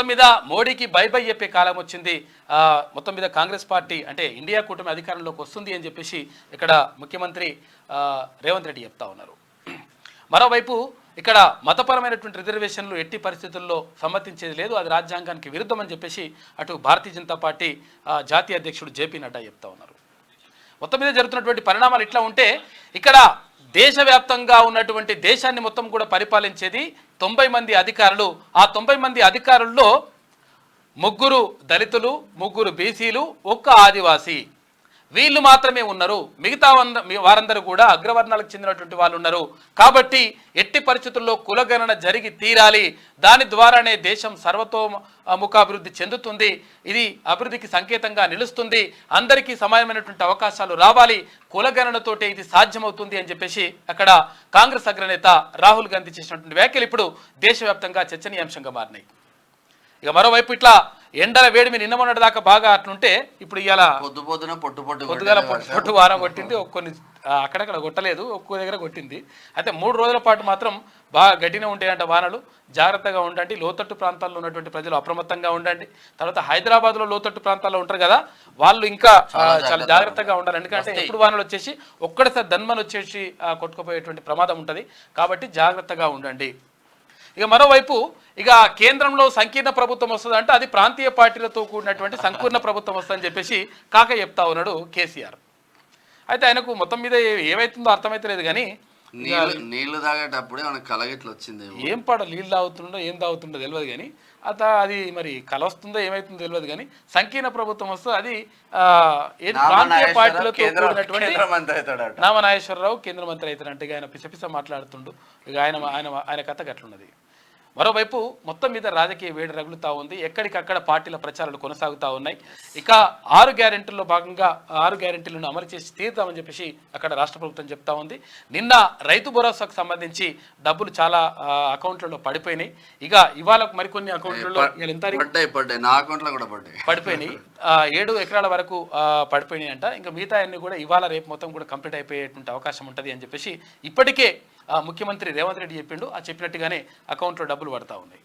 మొత్తం మీద మోడీకి బై బై చెప్పే కాలం వచ్చింది. మొత్తం మీద కాంగ్రెస్ పార్టీ అంటే ఇండియా కూటమి అధికారంలోకి వస్తుంది అని చెప్పేసి ఇక్కడ ముఖ్యమంత్రి రేవంత్ రెడ్డి చెప్తా ఉన్నారు. మరోవైపు ఇక్కడ మతపరమైనటువంటి రిజర్వేషన్లు ఎట్టి పరిస్థితుల్లో సమ్మతించేది లేదు, అది రాజ్యాంగానికి విరుద్ధం అని చెప్పేసి అటు భారతీయ జనతా పార్టీ జాతీయ అధ్యక్షుడు జేపీ నడ్డా చెప్తా ఉన్నారు. మొత్తం మీద జరుగుతున్నటువంటి పరిణామాలు ఇట్లా ఉంటే ఇక్కడ దేశవ్యాప్తంగా ఉన్నటువంటి దేశాన్ని మొత్తం కూడా పరిపాలించేది 90 మంది అధికారులు. ఆ 90 మంది అధికారుల్లో 3 దళితులు, 3 బీసీలు, 1 ఆదివాసీ, వీళ్ళు మాత్రమే ఉన్నారు. మిగతా వారందరూ కూడా అగ్రవర్ణాలకు చెందినటువంటి వాళ్ళు ఉన్నారు. కాబట్టి ఎట్టి పరిస్థితుల్లో కులగణన జరిగి తీరాలి. దాని ద్వారానే దేశం సర్వతోముఖాభివృద్ధి చెందుతుంది. ఇది అభివృద్ధికి సంకేతంగా నిలుస్తుంది. అందరికీ సమానమైనటువంటి అవకాశాలు రావాలి. కులగణనతోటే ఇది సాధ్యమవుతుంది అని చెప్పేసి అక్కడ కాంగ్రెస్ అగ్రనేత రాహుల్ గాంధీ చేసినటువంటి వ్యాఖ్యలు ఇప్పుడు దేశవ్యాప్తంగా చర్చనీయాంశంగా మారినాయి. ఇక మరోవైపు ఇట్లా ఎండల వేడిమి నిన్న మొన్నటి దాకా బాగా అట్లుంటే ఇప్పుడు ఇవాళ పొద్దుగాల పొట్టు వారం కొట్టింది. కొన్ని అక్కడక్కడ కొట్టలేదు, ఒక్కో దగ్గర కొట్టింది. అయితే 3 రోజుల పాటు మాత్రం బాగా గట్టిగా ఉంటాయంట వానలు. జాగ్రత్తగా ఉండండి. లోతట్టు ప్రాంతాల్లో ఉన్నటువంటి ప్రజలు అప్రమత్తంగా ఉండండి. తర్వాత హైదరాబాద్లో లోతట్టు ప్రాంతాల్లో ఉంటారు కదా, వాళ్ళు ఇంకా చాలా జాగ్రత్తగా ఉండాలి. ఎందుకంటే ఎప్పుడు వానలు వచ్చేసి ఒక్కడిసారి ధన్మని వచ్చేసి కొట్టుకుపోయేటువంటి ప్రమాదం ఉంటుంది. కాబట్టి జాగ్రత్తగా ఉండండి. ఇక మరోవైపు ఇక కేంద్రంలో సంకీర్ణ ప్రభుత్వం వస్తుంది అంటే అది ప్రాంతీయ పార్టీలతో కూడినటువంటి సంకీర్ణ ప్రభుత్వం వస్తుందని చెప్పేసి కాక చెప్తా ఉన్నాడు కేసీఆర్. అయితే ఆయనకు మొత్తం మీద ఏమైతుందో అర్థమైతలేదు కానీ నీళ్లు తాగేటప్పుడే మనకు కలగిట్లు వచ్చింది. ఏం పాడ నీళ్ళు తాగుతుండో ఏం తాగుతుండో తెలియదు కానీ అది మరి కల వస్తుందో ఏమైతుందో తెలియదు కానీ సంకీర్ణ ప్రభుత్వం వస్తుంది అది ఏది ప్రాంతీయ పార్టీలతో కూడినటువంటి నామనాగేశ్వరరావు కేంద్ర మంత్రి అవుతారంటే ఆయన పిసపిస మాట్లాడుతుండు. ఇక ఆయన కథ గట్లున్నది. మరోవైపు మొత్తం మీద రాజకీయ వేడి రగులుతూ ఉంది. ఎక్కడికక్కడ పార్టీల ప్రచారాలు కొనసాగుతూ ఉన్నాయి. ఇక 6 గ్యారెంటీల్లో భాగంగా 6 గ్యారెంటీలను అమలు చేసి తీరుతామని చెప్పేసి అక్కడ రాష్ట్ర ప్రభుత్వం చెప్తా ఉంది. నిన్న రైతు భరోసాకు సంబంధించి డబ్బులు చాలా అకౌంట్లలో పడిపోయినాయి. ఇక ఇవాళ మరికొన్ని అకౌంట్లలో పడిపోయినాయి. 7 ఎకరాల వరకు పడిపోయినాయి అంట. ఇంకా మిగతా అన్ని కూడా ఇవాళ రేపు మొత్తం కూడా కంప్లీట్ అయిపోయేటువంటి అవకాశం ఉంటుంది అని చెప్పేసి ఇప్పటికే ముఖ్యమంత్రి రేవంత్ రెడ్డి చెప్పిండు. ఆ చెప్పినట్టుగానే అకౌంట్లో డబ్బులు పడతా ఉన్నాయి.